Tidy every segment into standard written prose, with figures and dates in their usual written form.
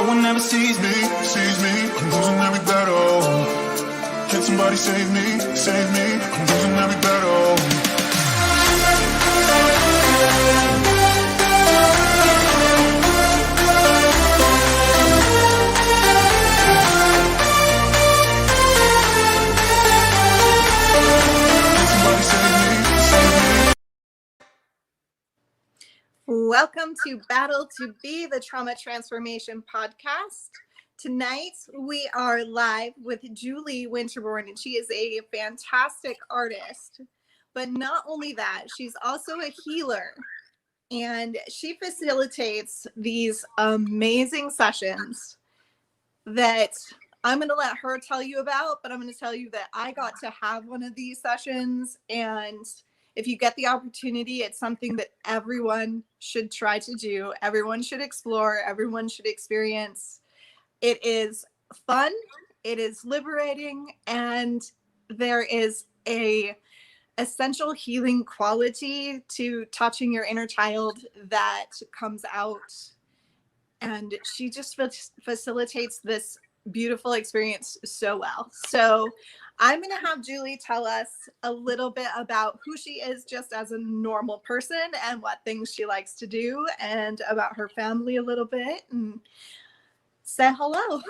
one never sees me, sees me. I'm losing every battle. Can somebody save me, save me? I'm losing every battle. Welcome to Battle2BE, the Trauma Transformation Podcast. Tonight, we are live with Julee Winterbourne, and she is a fantastic artist. But not only that, she's also a healer, and she facilitates these amazing sessions that I'm going to let her tell you about, but I'm going to tell you that I got to have one of these sessions, and if you get the opportunity, it's something that everyone should try to do. Everyone should explore. Everyone should experience. It is fun. It is liberating. And there is a essential healing quality to touching your inner child that comes out. And she just facilitates this beautiful experience so well. So I'm going to have Julee tell us a little bit about who she is just as a normal person and what things she likes to do, and about her family a little bit, and say hello.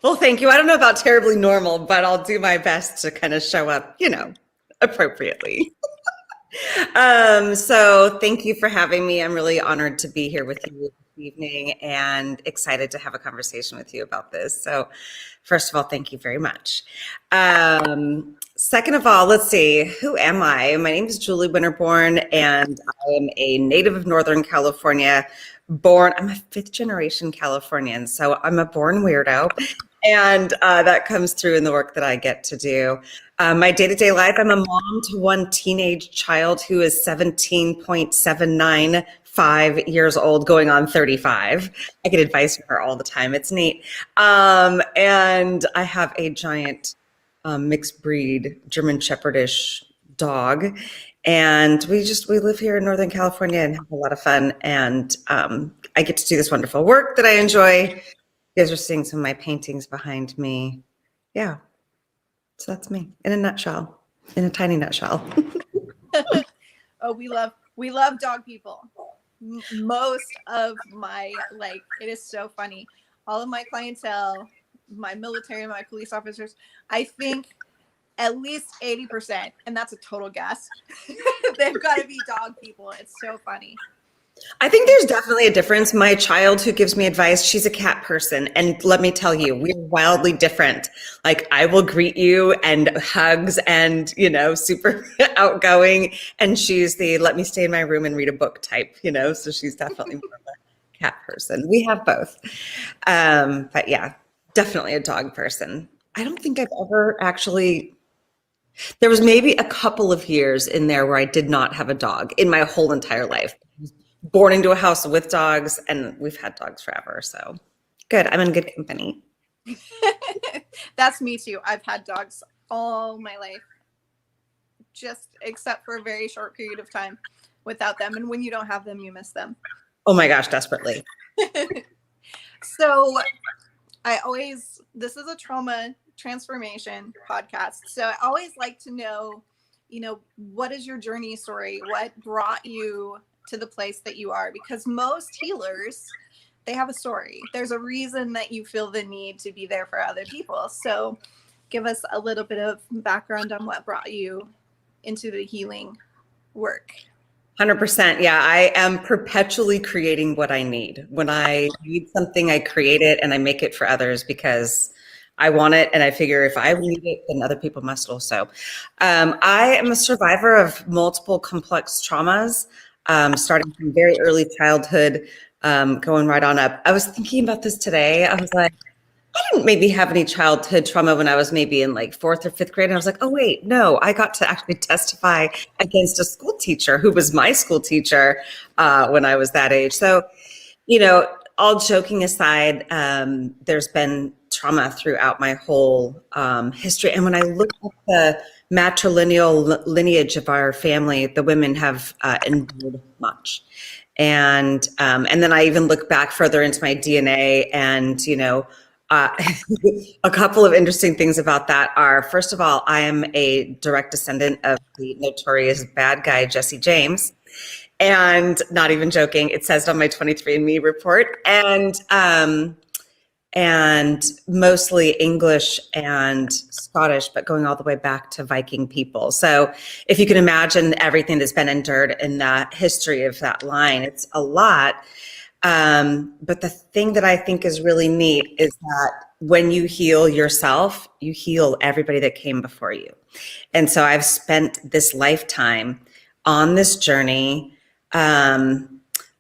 Well, thank you. I don't know about terribly normal, but I'll do my best to kind of show up, appropriately. So thank you for having me. I'm really honored to be here with you this evening and excited to have a conversation with you about this. So first of all, thank you very much. Second of all, let's see, who am I? My name is Julee Winterbourne, and I am a native of Northern California, I'm a fifth generation Californian, so I'm a born weirdo. And that comes through in the work that I get to do. My day-to-day life, I'm a mom to one teenage child who is 17.795 years old, going on 35. I get advice from her all the time. It's neat. And I have a giant mixed breed German Shepherdish dog. And we live here in Northern California and have a lot of fun. And I get to do this wonderful work that I enjoy. You guys are seeing some of my paintings behind me. Yeah. So that's me in a nutshell, in a tiny nutshell. Oh, we love dog people. Most of my, it is so funny. All of my clientele, my military, my police officers, I think at least 80%, and that's a total guess, they've got to be dog people. It's so funny. I think there's definitely a difference. My child who gives me advice, she's a cat person. And let me tell you, we're wildly different. Like, I will greet you and hugs and, super outgoing. And she's the let me stay in my room and read a book type, so she's definitely more of a cat person. We have both. But yeah, definitely a dog person. I don't think I've ever actually, there was maybe a couple of years in there where I did not have a dog in my whole entire life. Born into a house with dogs, and we've had dogs forever. So good. I'm in good company. That's me too. I've had dogs all my life, just except for a very short period of time without them. And when you don't have them, you miss them. Oh my gosh, desperately. So this is a trauma transformation podcast. So I always like to know, what is your journey story? What brought you to the place that you are? Because most healers, they have a story. There's a reason that you feel the need to be there for other people. So give us a little bit of background on what brought you into the healing work. 100%. Yeah, I am perpetually creating what I need. When I need something, I create it and I make it for others because I want it. And I figure if I need it, then other people must also. I am a survivor of multiple complex traumas. Starting from very early childhood, going right on up. I was thinking about this today. I was like, I didn't maybe have any childhood trauma when I was maybe in like 4th or 5th grade. And I was like, oh, wait, no, I got to actually testify against a school teacher who was my school teacher when I was that age. So, all joking aside, there's been trauma throughout my whole history. And when I look at the matrilineal lineage of our family, the women have endured much. And then I even look back further into my DNA, and a couple of interesting things about that are, first of all, I am a direct descendant of the notorious bad guy Jesse James, and not even joking, it says it on my 23andMe report, and mostly English and Scottish, but going all the way back to Viking people. So if you can imagine everything that's been endured in the history of that line, it's a lot. But the thing that I think is really neat is that when you heal yourself, you heal everybody that came before you. And so I've spent this lifetime on this journey.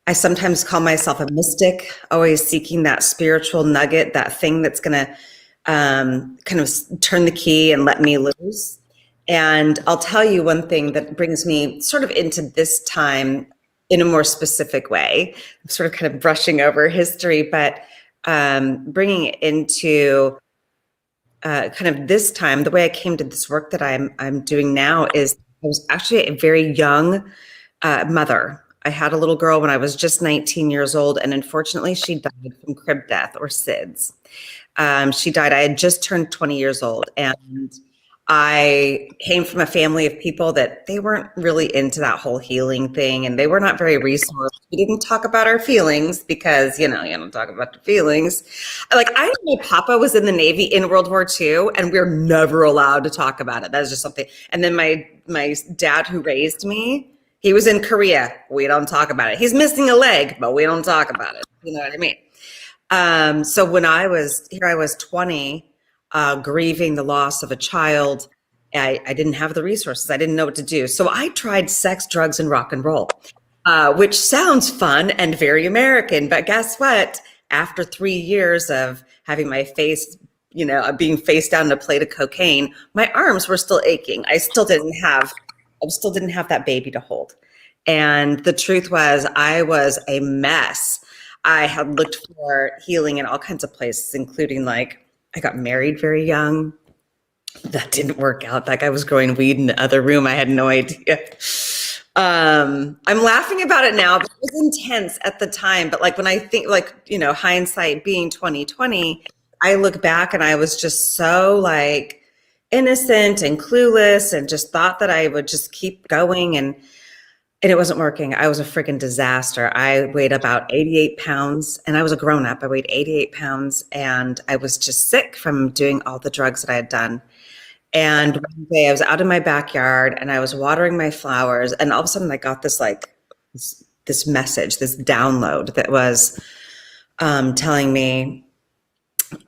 I sometimes call myself a mystic, always seeking that spiritual nugget, that thing that's going to kind of turn the key and let me loose. And I'll tell you one thing that brings me sort of into this time in a more specific way. I'm sort of kind of brushing over history, but bringing it into kind of this time. The way I came to this work that I'm doing now is I was actually a very young mother. I had a little girl when I was just 19 years old, and unfortunately she died from crib death or SIDS. She died, I had just turned 20 years old, and I came from a family of people that they weren't really into that whole healing thing, and they were not very resourced. We didn't talk about our feelings because, you don't talk about the feelings. Like, I know my papa was in the Navy in World War II, and we're never allowed to talk about it. That was just something. And then my dad who raised me, he was in Korea. We don't talk about it. He's missing a leg, but we don't talk about it. You know what I mean? So when I was 20, grieving the loss of a child, I didn't have the resources. I didn't know what to do. So I tried sex, drugs, and rock and roll, which sounds fun and very American. But guess what? After 3 years of having my face, being face down in a plate of cocaine, my arms were still aching. I still didn't have that baby to hold. And the truth was, I was a mess. I had looked for healing in all kinds of places, including I got married very young. That didn't work out. That guy was growing weed in the other room. I had no idea. I'm laughing about it now, but it was intense at the time. But when I think hindsight being 2020, I look back and I was just so innocent and clueless, and just thought that I would just keep going, and it wasn't working. I was a freaking disaster. I weighed about 88 pounds, and I was a grown up. I weighed 88 pounds, and I was just sick from doing all the drugs that I had done. And one day I was out in my backyard and I was watering my flowers, and all of a sudden I got this this message, this download that was telling me,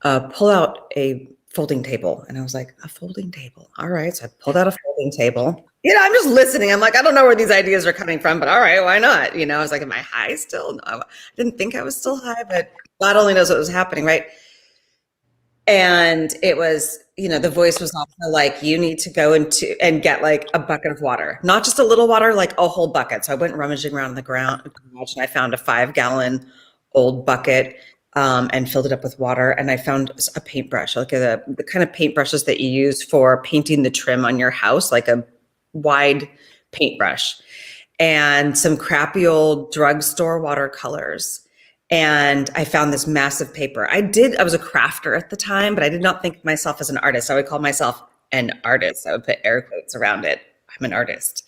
pull out a folding table. And I was like, a folding table. All right. So I pulled out a folding table. I'm just listening. I'm like, I don't know where these ideas are coming from, but all right, why not? I was like, am I high still? No, I didn't think I was still high, but God only knows what was happening, right? And it was, the voice was also like, you need to go and get a bucket of water, not just a little water, a whole bucket. So I went rummaging around the garage, and I found a 5-gallon old bucket. And filled it up with water. And I found a paintbrush, the kind of paintbrushes that you use for painting the trim on your house, like a wide paintbrush, and some crappy old drugstore watercolors. And I found this massive paper. I was a crafter at the time, but I did not think of myself as an artist. I would call myself an artist. I would put air quotes around it. I'm an artist.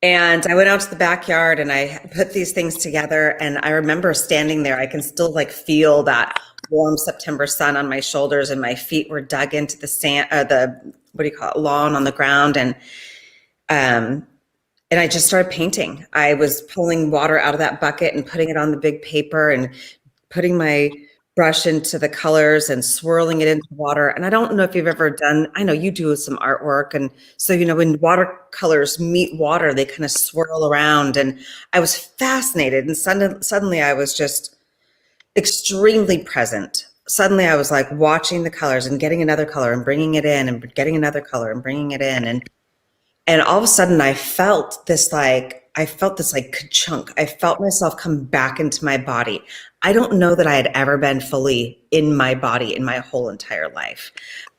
And I went out to the backyard and I put these things together. And I remember standing there. I can still feel that warm September sun on my shoulders, and my feet were dug into the sand, lawn on the ground. And I just started painting. I was pulling water out of that bucket and putting it on the big paper, and putting my brush into the colors and swirling it into water. And I don't know if you've ever I know you do some artwork. And so, when watercolors meet water, they kind of swirl around. And I was fascinated. And suddenly I was just extremely present. Suddenly I was watching the colors and getting another color and bringing it in, and getting another color and bringing it in. And all of a sudden I felt this ka-chunk. I felt myself come back into my body. I don't know that I had ever been fully in my body in my whole entire life.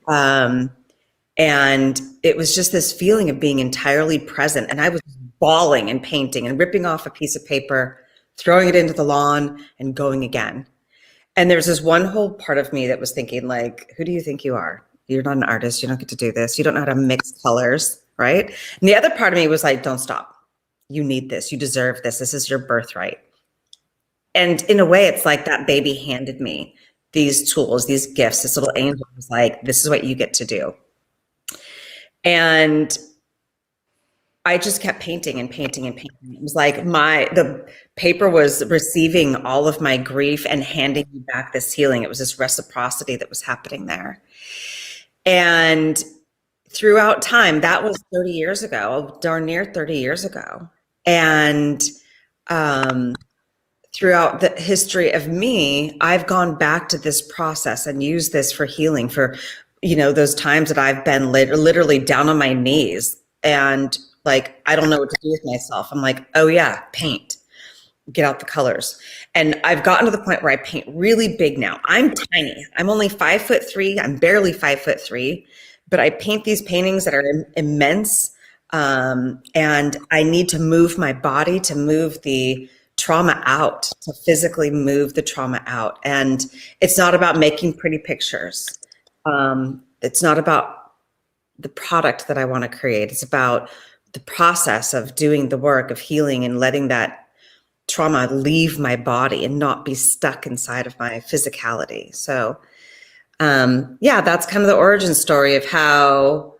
And it was just this feeling of being entirely present. And I was bawling and painting and ripping off a piece of paper, throwing it into the lawn and going again. And there's this one whole part of me that was thinking, like, who do you think you are? You're not an artist. You don't get to do this. You don't know how to mix colors, right? And the other part of me was like, don't stop. You need this. You deserve this. This is your birthright. And in a way, it's like that baby handed me these tools, these gifts. This little angel was like, this is what you get to do. And I just kept painting and painting and painting. It was like the paper was receiving all of my grief and handing me back this healing. It was this reciprocity that was happening there. And throughout time, that was 30 years ago, darn near 30 years ago. And throughout the history of me, I've gone back to this process and used this for healing, for, those times that I've been literally down on my knees and like, I don't know what to do with myself. I'm like, oh yeah, paint, get out the colors. And I've gotten to the point where I paint really big now. I'm tiny. I'm only 5'3". I'm barely 5'3", but I paint these paintings that are immense. And I need to move my body to move the trauma out, to physically move the trauma out. And it's not about making pretty pictures. It's not about the product that I want to create. It's about the process of doing the work of healing and letting that trauma leave my body and not be stuck inside of my physicality. So, that's kind of the origin story of how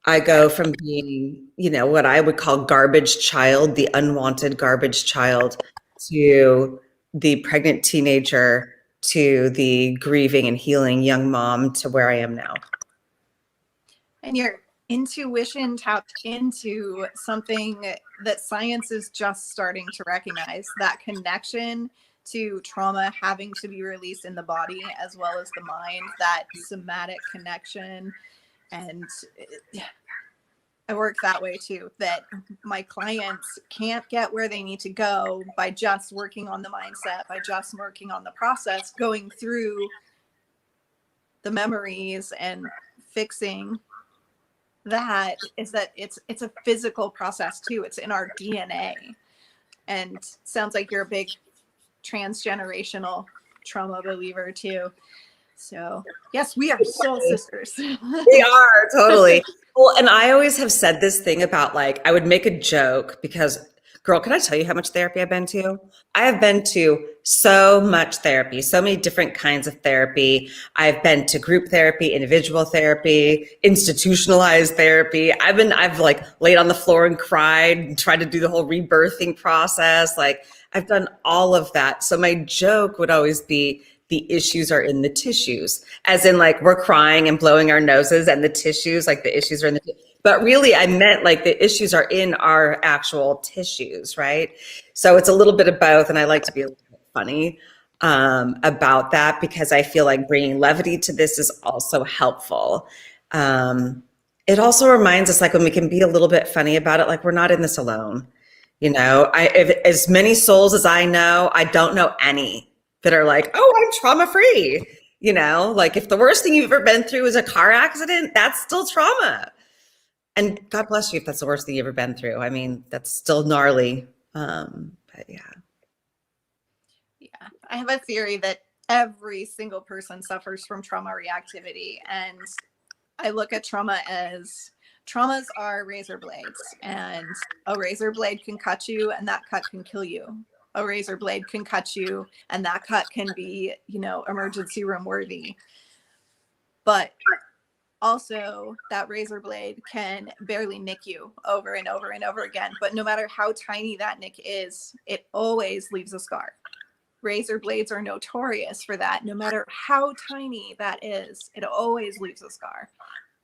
I go from being, what I would call garbage child, the unwanted garbage child, to the pregnant teenager, to the grieving and healing young mom, to where I am now. And your intuition tapped into something that science is just starting to recognize, that connection to trauma having to be released in the body as well as the mind, that somatic connection. And I work that way too, that my clients can't get where they need to go by just working on the mindset, by just working on the process, going through the memories and fixing that. Is that it's a physical process too. It's in our DNA. And sounds like you're a big transgenerational trauma believer too. So yes, we are soul sisters. We are, totally. Well, and I always have said this thing about, like, I would make a joke because, girl, can I tell you how much therapy I've been to? I have been to so much therapy, so many different kinds of therapy. I've been to group therapy, individual therapy, institutionalized therapy. I've like laid on the floor and cried and tried to do the whole rebirthing process. Like, I've done all of that. So my joke would always be, the issues are in the tissues, as in, like, we're crying and blowing our noses and the tissues, like the issues are in the, but really I meant like the issues are in our actual tissues, right? So it's a little bit of both. And I like to be a little bit funny about that, because I feel like bringing levity to this is also helpful. It also reminds us, like, when we can be a little bit funny about it, like, we're not in this alone. As many souls as I know, I don't know any that are like, oh, I'm trauma-free. Like, if the worst thing you've ever been through is a car accident, that's still trauma. And God bless you if that's the worst thing you've ever been through. I mean, that's still gnarly. But yeah. Yeah. I have a theory that every single person suffers from trauma reactivity. And I look at trauma as, traumas are razor blades, and a razor blade can cut you and that cut can kill you. A razor blade can cut you and that cut can be, emergency room worthy. But also that razor blade can barely nick you over and over and over again. But no matter how tiny that nick is, it always leaves a scar. Razor blades are notorious for that. No matter how tiny that is, it always leaves a scar.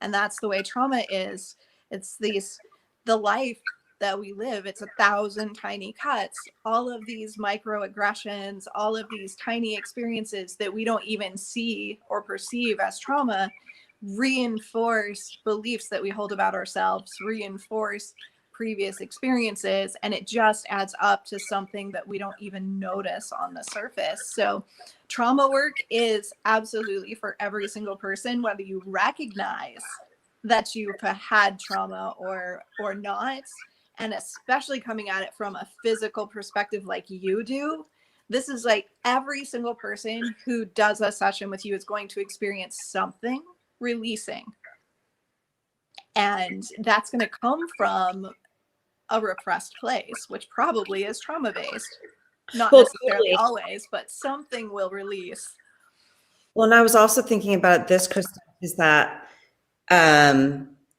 And that's the way trauma is. It's the life that we live. It's 1,000 tiny cuts, all of these microaggressions, all of these tiny experiences that we don't even see or perceive as trauma, reinforce beliefs that we hold about ourselves, reinforce previous experiences, and it just adds up to something that we don't even notice on the surface. So trauma work is absolutely for every single person, whether you recognize that you've had trauma or not. And especially coming at it from a physical perspective like you do, this is like every single person who does a session with you is going to experience something releasing. And that's going to come from a repressed place, which probably is trauma-based. Not necessarily always, but something will release. Well, and I was also thinking about this, Krista, is that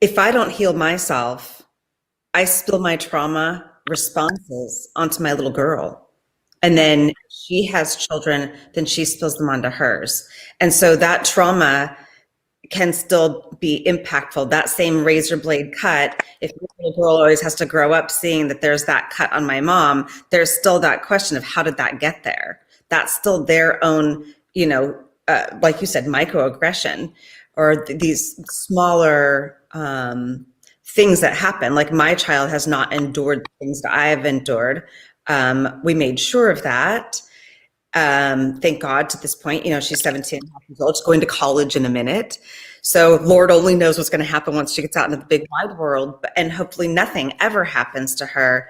if I don't heal myself, I spill my trauma responses onto my little girl. And then she has children, then she spills them onto hers. And so that trauma can still be impactful. That same razor blade cut, if the little girl always has to grow up seeing that there's that cut on my mom, there's still that question of how did that get there? That's still their own, like you said, microaggression, or these smaller things that happen. Like my child has not endured the things that I've endured. We made sure of that. Thank God to this point, she's 17 and a half years old. She's going to college in a minute. So Lord only knows what's going to happen once she gets out into the big wide world, and hopefully nothing ever happens to her.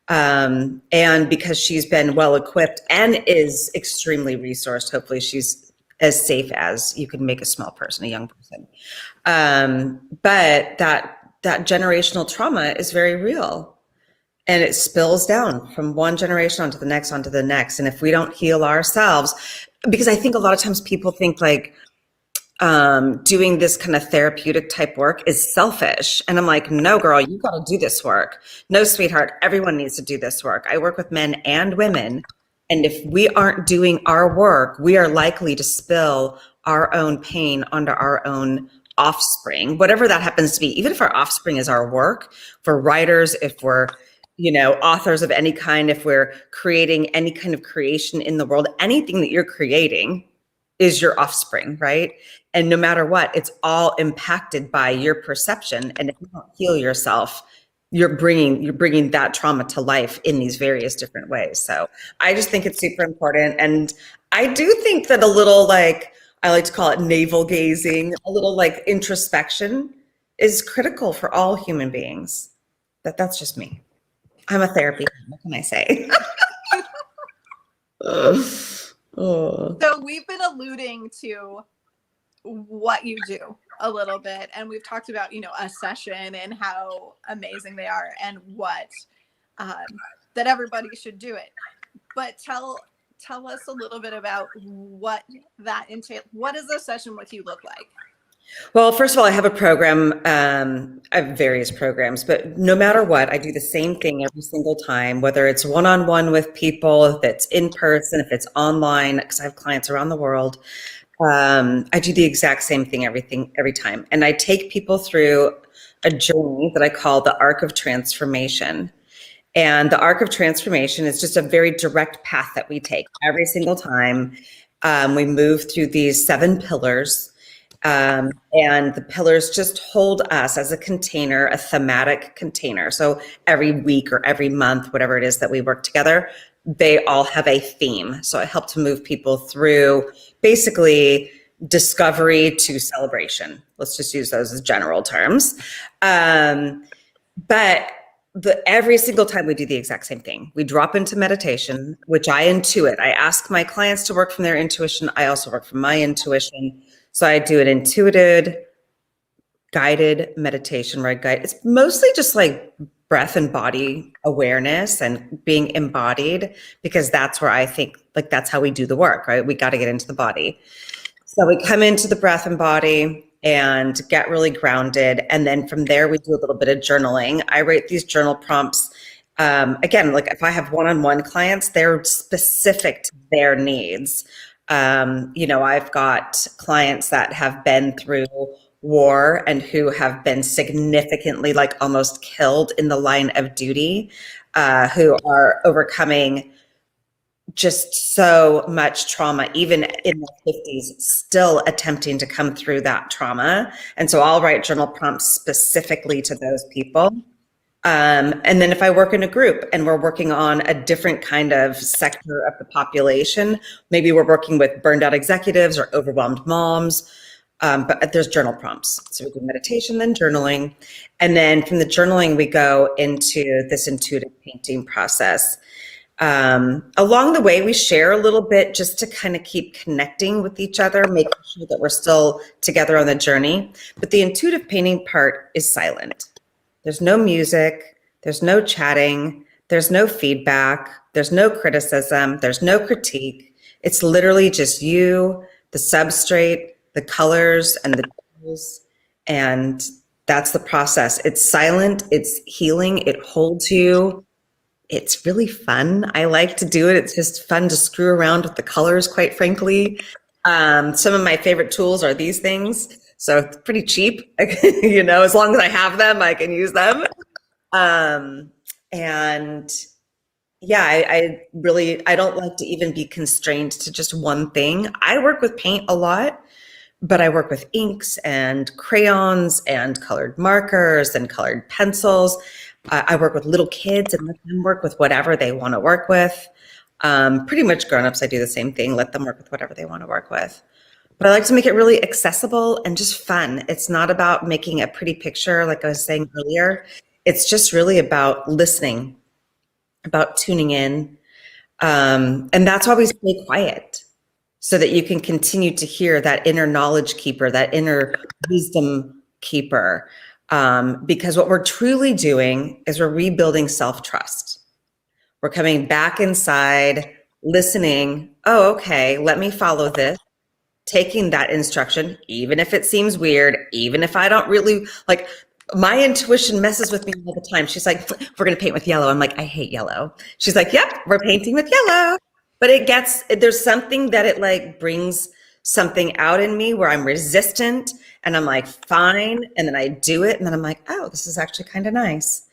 And because she's been well equipped and is extremely resourced, hopefully she's as safe as you can make a small person, a young person. But that generational trauma is very real. And it spills down from one generation onto the next, onto the next. And if we don't heal ourselves, because I think a lot of times people think like doing this kind of therapeutic type work is selfish. And I'm like, no, girl, you got to do this work. No, sweetheart, everyone needs to do this work. I work with men and women. And if we aren't doing our work, we are likely to spill our own pain onto our own offspring, whatever that happens to be. Even if our offspring is our work, for writers, if we're authors of any kind, if we're creating any kind of creation in the world, anything that you're creating is your offspring, right? And no matter what, it's all impacted by your perception. And if you don't heal yourself, you're bringing that trauma to life in these various different ways. So I just think it's super important. And I do think that a little, like, I like to call it navel gazing, a little like introspection is critical for all human beings. That's just me. I'm a therapy. What can I say? So we've been alluding to what you do a little bit, and we've talked about, a session and how amazing they are, and what that everybody should do it. But tell us a little bit about what that entails. What does a session with you look like? Well, first of all, I have a program. I have various programs, but no matter what, I do the same thing every single time, whether it's one-on-one with people, if it's in person, if it's online, because I have clients around the world. I do the exact same thing every time. And I take people through a journey that I call the arc of transformation. And the arc of transformation is just a very direct path that we take every single time. We move through these 7 pillars. And the pillars just hold us as a container, a thematic container. So every week or every month, whatever it is that we work together, they all have a theme. So I help to move people through basically discovery to celebration. Let's just use those as general terms. But every single time we do the exact same thing. We drop into meditation, which I intuit. I ask my clients to work from their intuition. I also work from my intuition. So I do an intuited, guided meditation, right? It's mostly just like breath and body awareness and being embodied, because that's where I think like that's how we do the work, right? We got to get into the body. So we come into the breath and body and get really grounded. And then from there, we do a little bit of journaling. I write these journal prompts. Again, like if I have one-on-one clients, they're specific to their needs. I've got clients that have been through war and who have been significantly, like almost killed in the line of duty, who are overcoming just so much trauma, even in their 50s, still attempting to come through that trauma. And so I'll write journal prompts specifically to those people. And then if I work in a group and we're working on a different kind of sector of the population, maybe we're working with burned out executives or overwhelmed moms, But there's journal prompts. So we do meditation, then journaling. And then from the journaling, we go into this intuitive painting process. Along the way, we share a little bit just to kind of keep connecting with each other, making sure that we're still together on the journey. But the intuitive painting part is silent. There's no music, there's no chatting, there's no feedback, there's no criticism, there's no critique. It's literally just you, the substrate, the colors, and the tools, and that's the process. It's silent, it's healing, it holds you. It's really fun. I like to do it. It's just fun to screw around with the colors, quite frankly. Some of my favorite tools are these things. So it's pretty cheap, as long as I have them, I can use them. And yeah, I don't like to even be constrained to just one thing. I work with paint a lot, but I work with inks and crayons and colored markers and colored pencils. I work with little kids and let them work with whatever they want to work with. Pretty much grown-ups, I do the same thing, let them work with whatever they want to work with. But I like to make it really accessible and just fun. It's not about making a pretty picture, like I was saying earlier. It's just really about listening, about tuning in. And that's why we stay quiet, so that you can continue to hear that inner knowledge keeper, that inner wisdom keeper. Because what we're truly doing is we're rebuilding self-trust. We're coming back inside, listening. Oh, okay, let me follow this. Taking that instruction, even if it seems weird, even if I don't really like, my intuition messes with me all the time. She's like, we're going to paint with yellow. I'm like, I hate yellow. She's like, yep, we're painting with yellow. But there's something that it like brings something out in me where I'm resistant and I'm like, fine. And then I do it. And then I'm like, oh, this is actually kind of nice.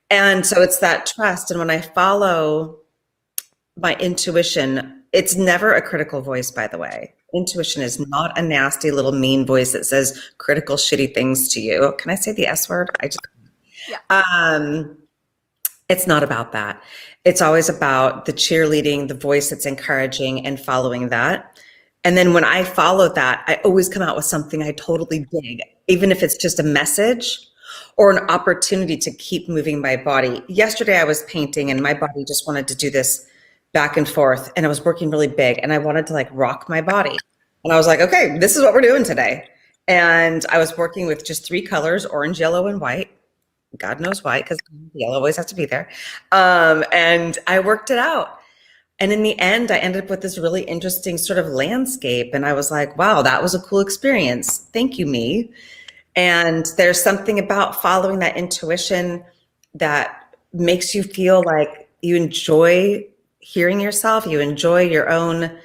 And so it's that trust. And when I follow my intuition, it's never a critical voice, by the way. Intuition is not a nasty little mean voice that says critical, shitty things to you. Can I say the S word? Yeah. It's not about that. It's always about the cheerleading, the voice that's encouraging and following that. And then when I follow that, I always come out with something I totally dig, even if it's just a message or an opportunity to keep moving my body. Yesterday I was painting and my body just wanted to do this back and forth, and I was working really big and I wanted to like rock my body. And I was like, okay, this is what we're doing today. And I was working with just 3 colors, orange, yellow, and white. God knows why, because yellow always has to be there. And I worked it out. And in the end, I ended up with this really interesting sort of landscape. And I was like, wow, that was a cool experience. Thank you, me. And there's something about following that intuition that makes you feel like you enjoy hearing yourself, you enjoy your own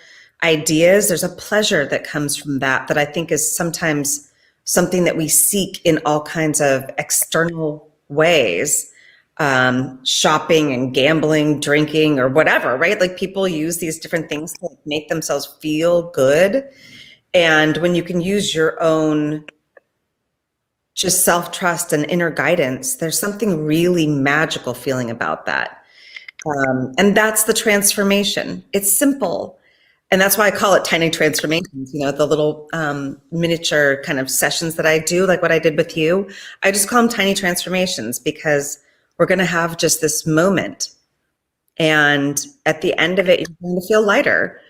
ideas. There's a pleasure that comes from that I think is sometimes something that we seek in all kinds of external ways, shopping and gambling, drinking, or whatever, right? Like people use these different things to make themselves feel good. And when you can use your own just self-trust and inner guidance, there's something really magical feeling about that. And that's the transformation. It's simple. And that's why I call it tiny transformations, the little miniature kind of sessions that I do, like what I did with you. I just call them tiny transformations because we're going to have just this moment. And at the end of it, you're going to feel lighter.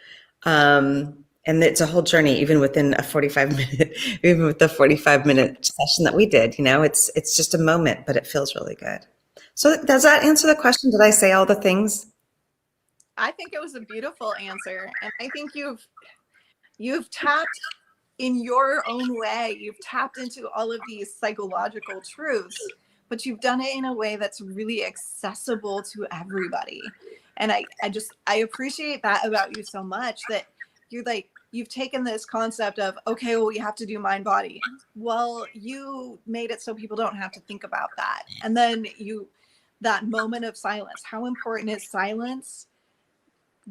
And it's a whole journey, even within a 45-minute, even with the 45-minute session that we did, it's just a moment, but it feels really good. So does that answer the question? Did I say all the things? I think it was a beautiful answer. And I think you've tapped in your own way, you've tapped into all of these psychological truths, but you've done it in a way that's really accessible to everybody. And I appreciate that about you so much, that you've taken this concept of, okay, well, we have to do mind body. Well, you made it so people don't have to think about that. And then that moment of silence, how important is silence?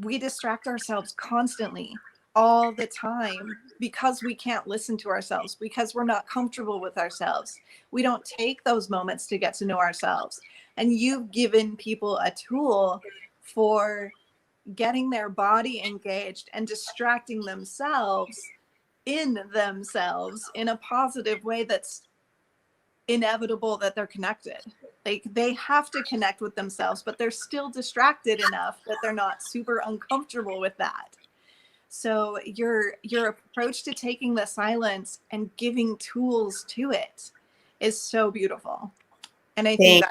We distract ourselves constantly, all the time, because we can't listen to ourselves, because we're not comfortable with ourselves. We don't take those moments to get to know ourselves. And you've given people a tool for getting their body engaged and distracting themselves in themselves in a positive way that's inevitable that they're connected. Like they have to connect with themselves, but they're still distracted enough that they're not super uncomfortable with that. So your approach to taking the silence and giving tools to it is so beautiful. And I think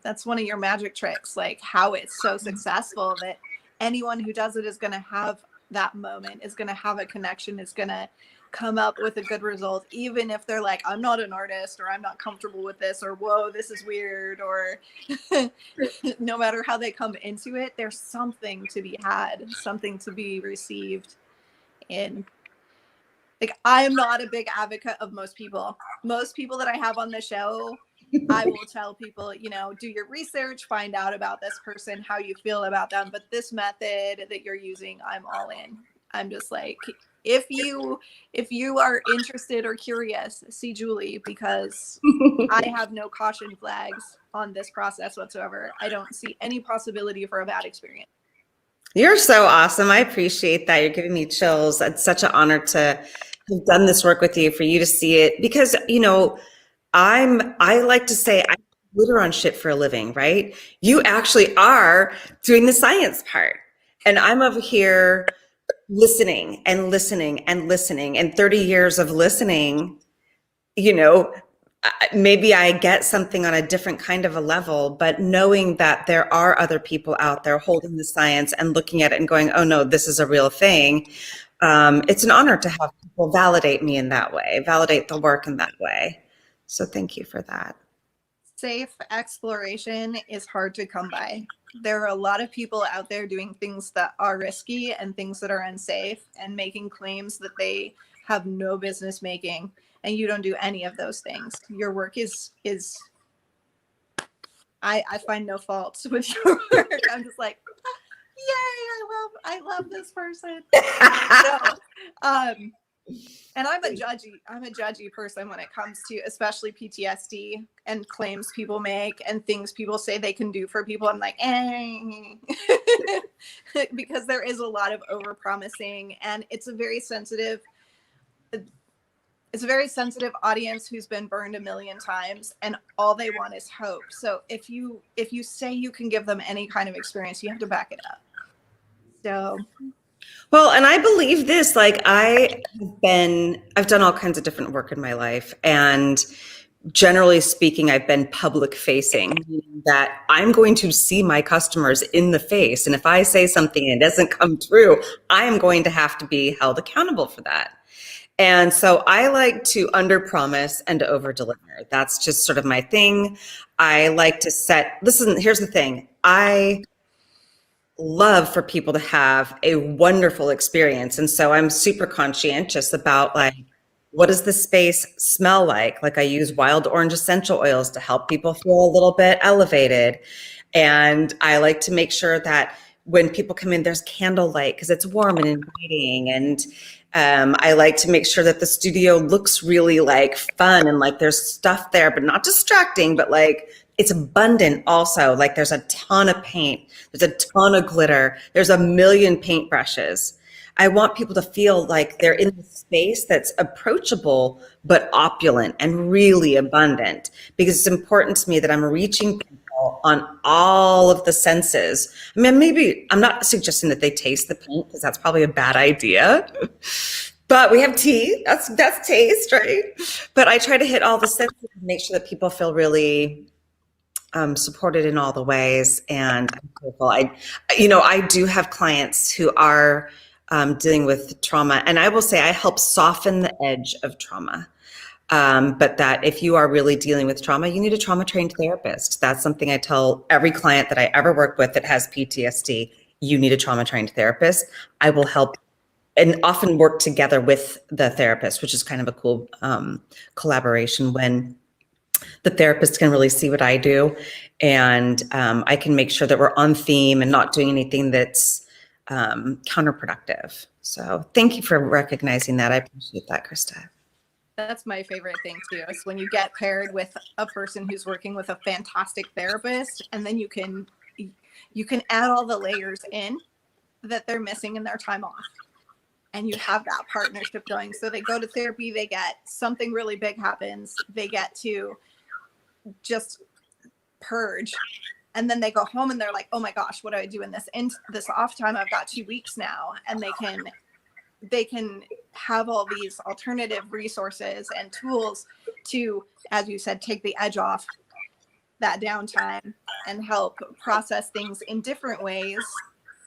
that's one of your magic tricks, like how it's so successful that anyone who does it is going to have that moment, is going to have a connection, is going to come up with a good result, even if they're like, I'm not an artist, or I'm not comfortable with this, or whoa, this is weird, or no matter how they come into it, there's something to be had, something to be received in. Like, I'm not a big advocate of most people that I have on the show. I will tell people, you know, do your research, find out about this person, how you feel about them. But this method that you're using, I'm all in. I'm just like, if you are interested or curious, see Julie, because I have no caution flags on this process whatsoever. I don't see any possibility for a bad experience. You're so awesome. I appreciate that. You're giving me chills. It's such an honor to have done this work with you, for you to see it, because, you know, I like to say I glitter on shit for a living, right? You actually are doing the science part. And I'm over here listening and listening and listening, and 30 years of listening, you know, maybe I get something on a different kind of a level, but knowing that there are other people out there holding the science and looking at it and going, oh no, this is a real thing. It's an honor to have people validate me in that way, validate the work in that way. So thank you for that. Safe exploration is hard to come by. There are a lot of people out there doing things that are risky and things that are unsafe and making claims that they have no business making, and you don't do any of those things. Your work is I find no faults with your work. I'm just like, yay, I love this person. So, and I'm a judgy person when it comes to especially PTSD and claims people make and things people say they can do for people. I'm like, because there is a lot of overpromising, and it's a very sensitive audience who's been burned a million times, and all they want is hope. So if you say you can give them any kind of experience, you have to back it up. So well, and I believe this, like I've done all kinds of different work in my life, and generally speaking, I've been public facing, meaning that I'm going to see my customers in the face. And if I say something and it doesn't come true, I'm going to have to be held accountable for that. And so I like to underpromise and over-deliver. That's just sort of my thing. I like to listen, here's the thing. I love for people to have a wonderful experience. And so I'm super conscientious about, like, what does the space smell like? Like, I use wild orange essential oils to help people feel a little bit elevated. And I like to make sure that when people come in, there's candlelight because it's warm and inviting. And I like to make sure that the studio looks really like fun and like there's stuff there, but not distracting, but like it's abundant also. Like there's a ton of paint, there's a ton of glitter, there's a million paintbrushes. I want people to feel like they're in a space that's approachable, but opulent and really abundant, because it's important to me that I'm reaching people on all of the senses. I mean, maybe I'm not suggesting that they taste the paint, because that's probably a bad idea. But we have tea, that's taste, right? But I try to hit all the senses and make sure that people feel really supported in all the ways. And I'm grateful. I do have clients who are dealing with trauma, and I will say I help soften the edge of trauma. But that if you are really dealing with trauma, you need a trauma trained therapist. That's something I tell every client that I ever work with that has PTSD. You need a trauma trained therapist. I will help and often work together with the therapist, which is kind of a cool collaboration when the therapist can really see what I do. And I can make sure that we're on theme and not doing anything that's counterproductive. So thank you for recognizing that. I appreciate that, Krista. That's my favorite thing too, is when you get paired with a person who's working with a fantastic therapist, and then you can add all the layers in that they're missing in their time off. and you have that partnership going. So they go to therapy, they get something really big happens, they get to just purge, and then they go home and they're like, oh my gosh, what do I do in this off time? I've got 2 weeks now, and they can have all these alternative resources and tools to, as you said, take the edge off that downtime and help process things in different ways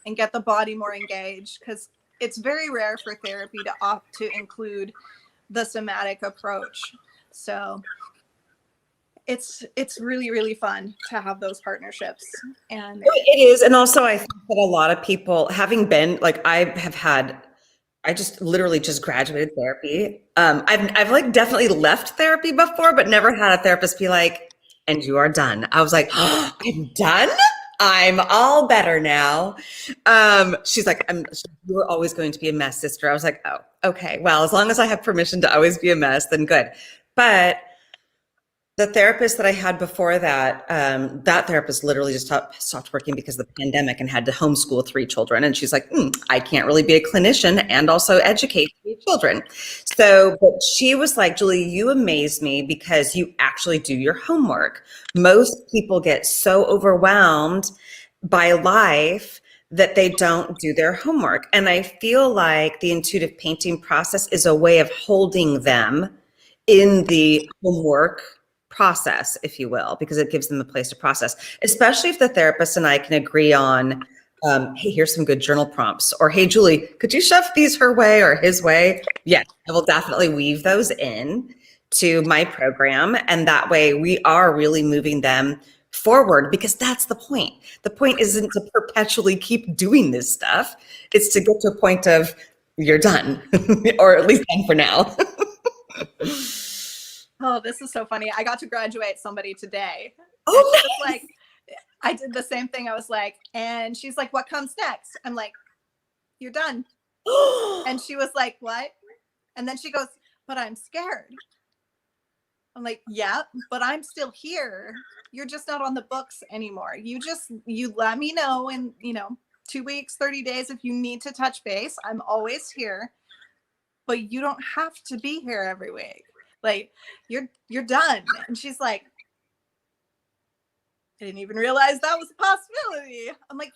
and get the body more engaged, because it's very rare for therapy to opt to include the somatic approach. So it's really, really fun to have those partnerships. And it is. And also I think that a lot of people, having been like, I just literally just graduated therapy. I've like definitely left therapy before, but never had a therapist be like, and you are done. I was like, oh, I'm done? I'm all better now. She's like, you're always going to be a mess, sister. I was like, oh, okay. Well, as long as I have permission to always be a mess, then good. But the therapist that I had before that, that therapist literally just stopped working because of the pandemic and had to homeschool 3 children. And she's like, I can't really be a clinician and also educate 3 children. So, but she was like, Julie, you amaze me because you actually do your homework. Most people get so overwhelmed by life that they don't do their homework. And I feel like the intuitive painting process is a way of holding them in the homework process, if you will, because it gives them a place to process, especially if the therapist and I can agree on, hey, here's some good journal prompts, or hey, Julie, could you shove these her way or his way? Yes, I will definitely weave those in to my program. And that way we are really moving them forward, because that's the point. The point isn't to perpetually keep doing this stuff. It's to get to a point of you're done, or at least done for now. oh, this is so funny. I got to graduate somebody today. Oh, nice. Like, I did the same thing. I was like, and she's like, what comes next? I'm like, you're done. And she was like, what? And then she goes, but I'm scared. I'm like, yeah, but I'm still here. You're just not on the books anymore. You let me know in, 2 weeks, 30 days, if you need to touch base. I'm always here, but you don't have to be here every week. Like, you're done. And she's like, I didn't even realize that was a possibility. I'm like,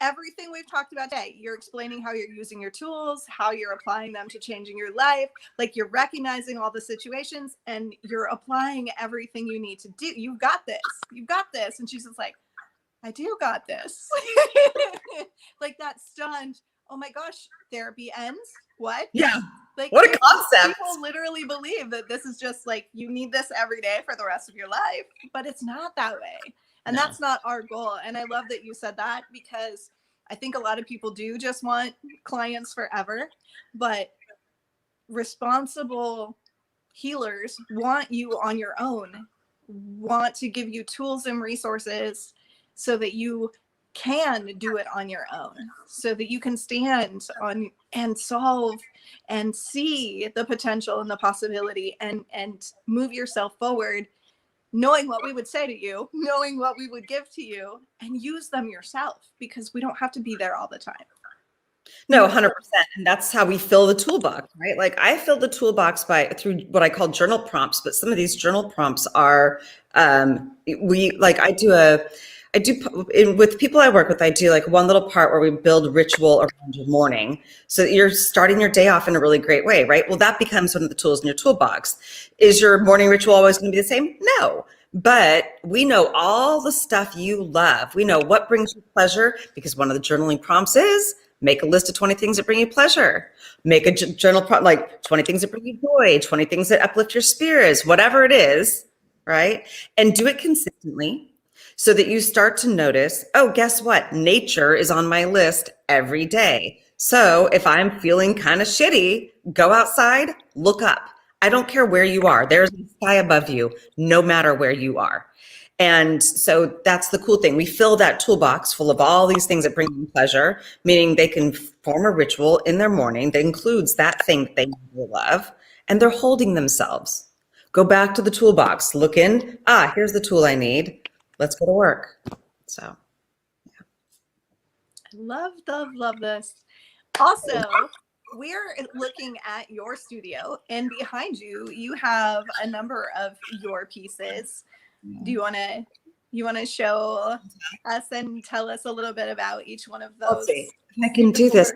everything we've talked about today, you're explaining how you're using your tools, how you're applying them to changing your life. Like, you're recognizing all the situations and you're applying everything you need to do. You've got this. You've got this. And she's just like, I do got this. Like, that stunned. Oh my gosh, therapy ends? What? Yeah. Like, what a concept. People literally believe that this is just like, you need this every day for the rest of your life, but it's not that way. And No. That's not our goal. And I love that you said that, because I think a lot of people do just want clients forever, but responsible healers want you on your own, want to give you tools and resources so that you can do it on your own, so that you can stand on and solve and see the potential and the possibility and move yourself forward, knowing what we would say to you, knowing what we would give to you, and use them yourself, because we don't have to be there all the time. No, 100%. And that's how we fill the toolbox, right? Like, I fill the toolbox through what I call journal prompts, but some of these journal prompts are, with people I work with, I do like one little part where we build ritual around your morning so that you're starting your day off in a really great way, right? Well, that becomes one of the tools in your toolbox. Is your morning ritual always going to be the same? No. But we know all the stuff you love. We know what brings you pleasure, because one of the journaling prompts is make a list of 20 things that bring you pleasure. Make a journal prompt, like 20 things that bring you joy, 20 things that uplift your spirits, whatever it is, right? And do it consistently, so that you start to notice, oh, guess what? Nature is on my list every day. So if I'm feeling kind of shitty, go outside, look up. I don't care where you are. There's a sky above you, no matter where you are. And so that's the cool thing. We fill that toolbox full of all these things that bring them pleasure, meaning they can form a ritual in their morning that includes that thing that they love, and they're holding themselves. Go back to the toolbox, look in, here's the tool I need. Let's go to work. So, yeah. Love this. Also, we're looking at your studio, and behind you, you have a number of your pieces. Do you want to show us and tell us a little bit about each one of those? Let's see. I can do this.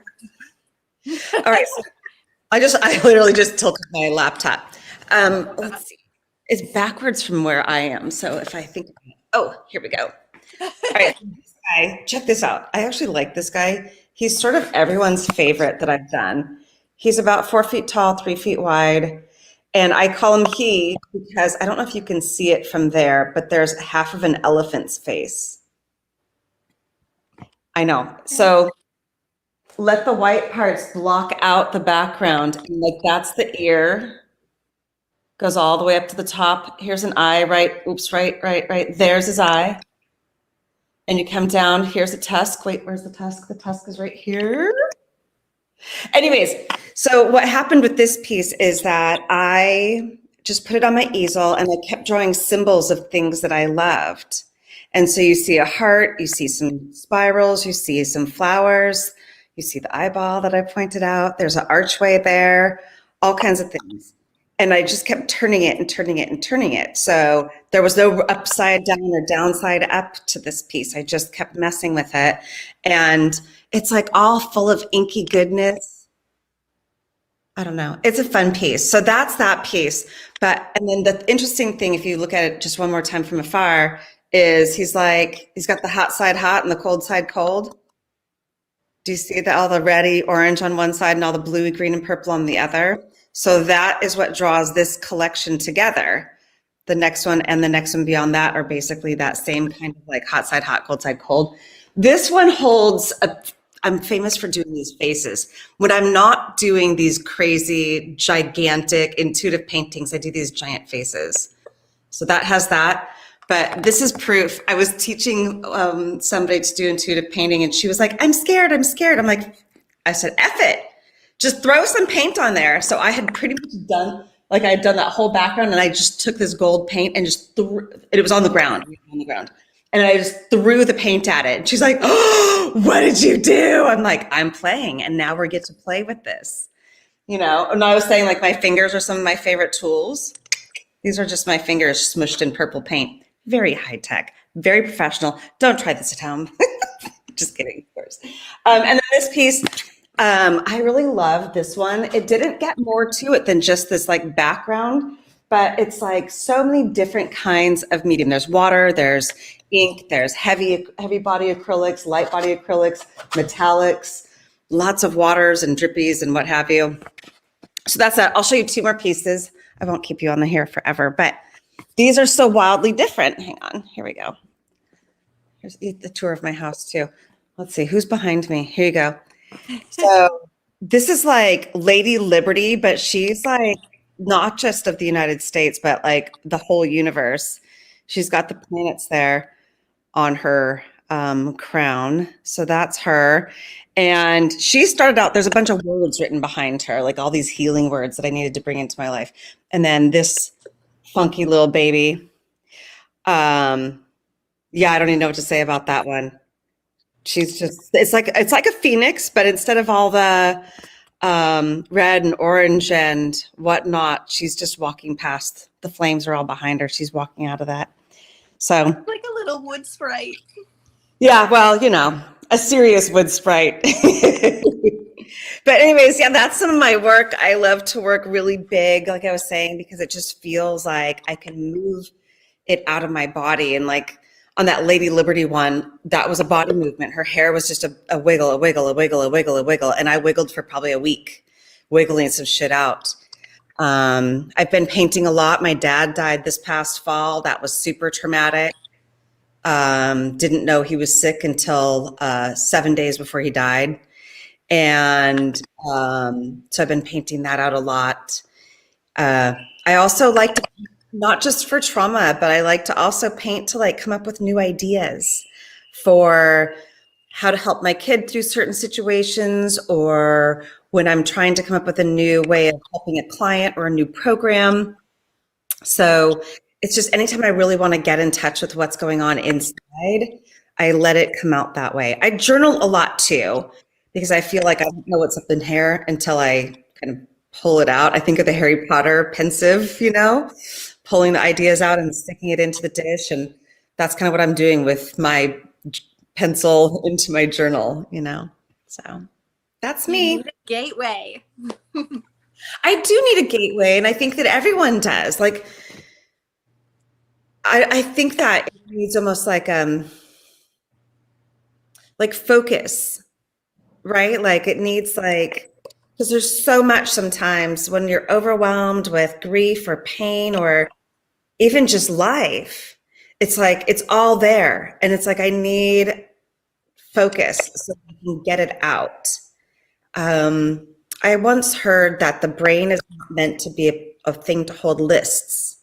All right. So I literally just tilted my laptop. Let's see. It's backwards from where I am. So if I think, oh, here we go. All right. This guy, check this out. I actually like this guy. He's sort of everyone's favorite that I've done. He's about 4 feet tall, 3 feet wide. And I call him he because I don't know if you can see it from there, but there's half of an elephant's face. I know. So let the white parts block out the background. And like that's the ear. Goes all the way up to the top. Here's an eye, right? Oops, right. There's his eye. And you come down, here's a tusk. Wait, where's the tusk? The tusk is right here. Anyways, so what happened with this piece is that I just put it on my easel and I kept drawing symbols of things that I loved. And so you see a heart, you see some spirals, you see some flowers, you see the eyeball that I pointed out. There's an archway there, all kinds of things. And I just kept turning it and turning it and turning it. So there was no upside down or downside up to this piece. I just kept messing with it. And it's like all full of inky goodness. I don't know. It's a fun piece. So that's that piece. And then the interesting thing, if you look at it just one more time from afar, is he's got the hot side hot and the cold side cold. Do you see all the reddy orange on one side and all the bluey green and purple on the other? So that is what draws this collection together. The next one and the next one beyond that are basically that same kind of like hot side hot, cold side cold. This one holds I'm famous for doing these faces. When I'm not doing these crazy, gigantic, intuitive paintings, I do these giant faces. So that has that. But this is proof. I was teaching somebody to do intuitive painting and she was like, I'm scared. I'm like, I said, F it. Just throw some paint on there. So I had pretty much done, like I had done that whole background and I just took this gold paint and just threw, it was on the ground. And I just threw the paint at it. And she's like, oh, what did you do? I'm like, I'm playing and now we get to play with this. You know, and I was saying like my fingers are some of my favorite tools. These are just my fingers smushed in purple paint. Very high tech, very professional. Don't try this at home. Just kidding, of course. And then this piece, I really love this one. It didn't get more to it than just this like background, but it's like so many different kinds of medium. There's water, there's ink, there's heavy body acrylics, light body acrylics, metallics, lots of waters and drippies and what have you. So that's that. I'll show you 2 more pieces. I won't keep you on the hair forever, but these are so wildly different. Hang on, here we go. Here's the tour of my house too. Let's see, who's behind me? Here you go. So this is like Lady Liberty, but she's like not just of the United States, but like the whole universe. She's got the planets there on her crown. So that's her. And she started out, there's a bunch of words written behind her, like all these healing words that I needed to bring into my life. And then this funky little baby. Yeah, I don't even know what to say about that one. She's just, it's like a phoenix, but instead of all the red and orange and whatnot, she's just walking past. The flames are all behind her. She's walking out of that. So like a little wood sprite. Yeah, well, you know, a serious wood sprite. But anyways, yeah, that's some of my work. I love to work really big, like I was saying, because it just feels like I can move it out of my body. And like on that Lady Liberty one, that was a body movement. Her hair was just a wiggle, a wiggle, a wiggle, a wiggle, a wiggle. And I wiggled for probably a week, wiggling some shit out. I've been painting a lot. My dad died this past fall. That was super traumatic. Didn't know he was sick until 7 days before he died. And so I've been painting that out a lot. I also like to, not just for trauma, but I like to also paint to like come up with new ideas for how to help my kid through certain situations, or when I'm trying to come up with a new way of helping a client or a new program. So it's just anytime I really want to get in touch with what's going on inside, I let it come out that way. I journal a lot too, because I feel like I don't know what's up in here until I kind of pull it out. I think of the Harry Potter pensive, pulling the ideas out and sticking it into the dish. And that's kind of what I'm doing with my pencil into my journal, So that's me. You need a gateway. I do need a gateway, and I think that everyone does. Like, I think that it needs almost like focus, right? Like it needs because there's so much sometimes when you're overwhelmed with grief or pain or even just life. It's like it's all there, and it's like I need focus so I can get it out. I once heard that the brain is not meant to be a thing to hold lists,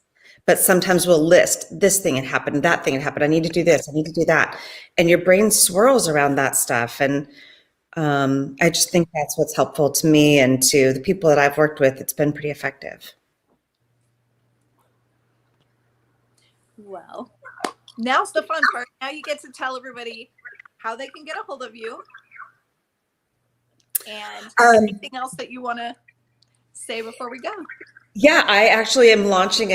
but sometimes we'll list this thing had happened, that thing had happened. I need to do this, I need to do that. And your brain swirls around that stuff. And I just think that's what's helpful to me and to the people that I've worked with. It's been pretty effective. Well, now's the fun part. Now you get to tell everybody how they can get a hold of you. And anything else that you want to say before we go? Yeah, I actually am launching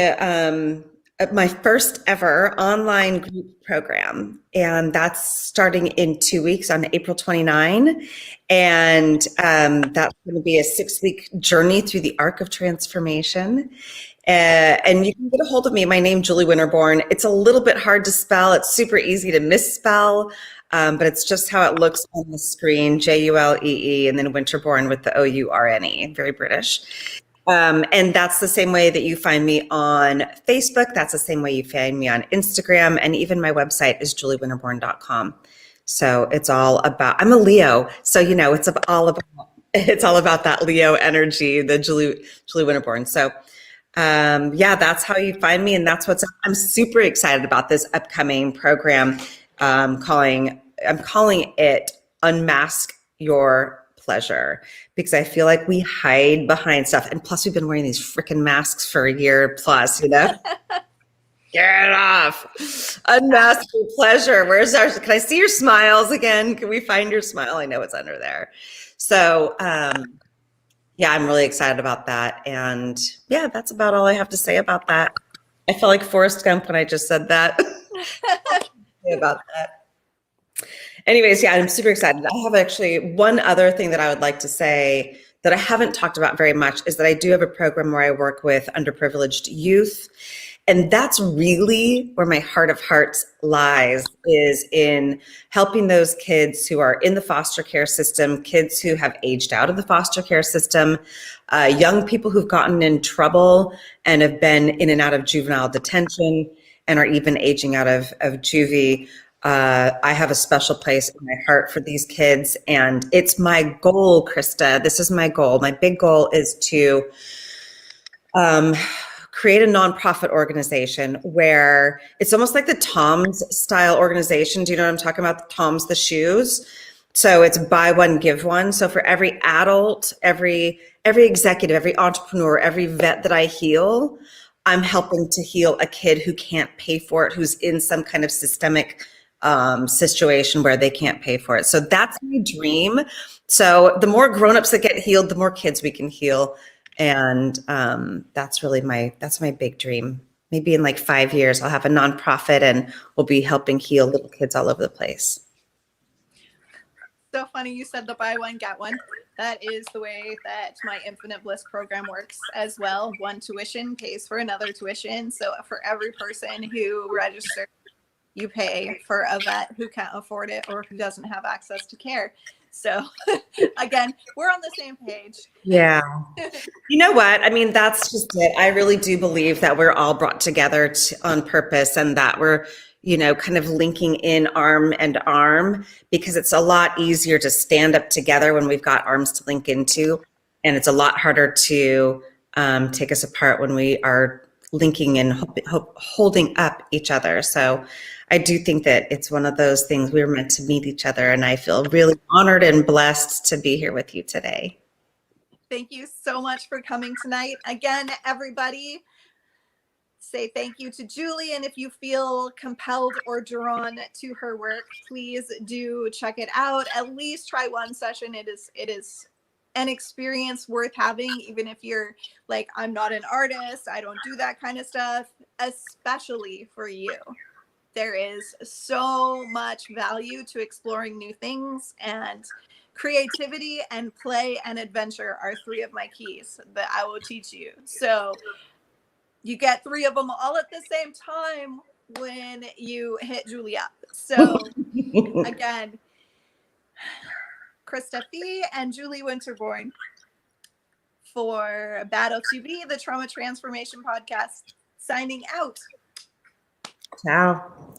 my first ever online group program, and that's starting in 2 weeks on April 29. And that's going to be a 6-week journey through the arc of transformation. And you can get a hold of me. My name, Julee Winterbourne. It's a little bit hard to spell. It's super easy to misspell. But it's just how it looks on the screen, Julee, and then Winterbourne with the Ourne, very British. And that's the same way that you find me on Facebook. That's the same way you find me on Instagram. And even my website is juleewinterbourne.com. So it's all about, I'm a Leo. So, it's all about that Leo energy, the Julee Winterbourne. So, that's how you find me. And I'm super excited about this upcoming program. I'm calling it Unmask Your Pleasure, because I feel like we hide behind stuff. And plus we've been wearing these freaking masks for a year plus, Get it off. Unmask your pleasure. Can I see your smiles again? Can we find your smile? I know it's under there. So, I'm really excited about that. And that's about all I have to say about that. I felt like Forrest Gump when I just said that. About that. Anyways, I'm super excited. I have actually one other thing that I would like to say that I haven't talked about very much is that I do have a program where I work with underprivileged youth. And that's really where my heart of hearts lies, is in helping those kids who are in the foster care system, kids who have aged out of the foster care system, young people who've gotten in trouble and have been in and out of juvenile detention and are even aging out of juvie. I have a special place in my heart for these kids. And it's my goal, Krista. This is my goal. My big goal is to create a nonprofit organization where it's almost like the Tom's style organization. Do you know what I'm talking about? The Tom's, the shoes. So it's buy one, give one. So for every adult, every executive, every entrepreneur, every vet that I heal, I'm helping to heal a kid who can't pay for it, who's in some kind of systemic situation where they can't pay for it. So that's my dream. So the more grownups that get healed, the more kids we can heal. And that's my big dream. Maybe in like 5 years, I'll have a nonprofit and we'll be helping heal little kids all over the place. So funny you said the buy one, get one. That is the way that my Infinite Bliss program works as well. One tuition pays for another tuition. So for every person who registers, you pay for a vet who can't afford it or who doesn't have access to care. So again, we're on the same page. Yeah. You know what? I mean, that's just it. I really do believe that we're all brought together on purpose, and that we're, kind of linking in arm and arm, because it's a lot easier to stand up together when we've got arms to link into. And it's a lot harder to take us apart when we are linking and holding up each other. So I do think that it's one of those things, we were meant to meet each other. And I feel really honored and blessed to be here with you today. Thank you so much for coming tonight. Again, everybody, say thank you to Julie. And if you feel compelled or drawn to her work, please do check it out. At least try one session. It is an experience worth having, even if you're like, I'm not an artist, I don't do that kind of stuff, especially for you. There is so much value to exploring new things, and creativity and play and adventure are 3 of my keys that I will teach you. So you get 3 of them all at the same time when you hit Julie up. So again, Krista Fee and Julee Winterbourne for Battle2BE, the Trauma Transformation Podcast, signing out. Ciao.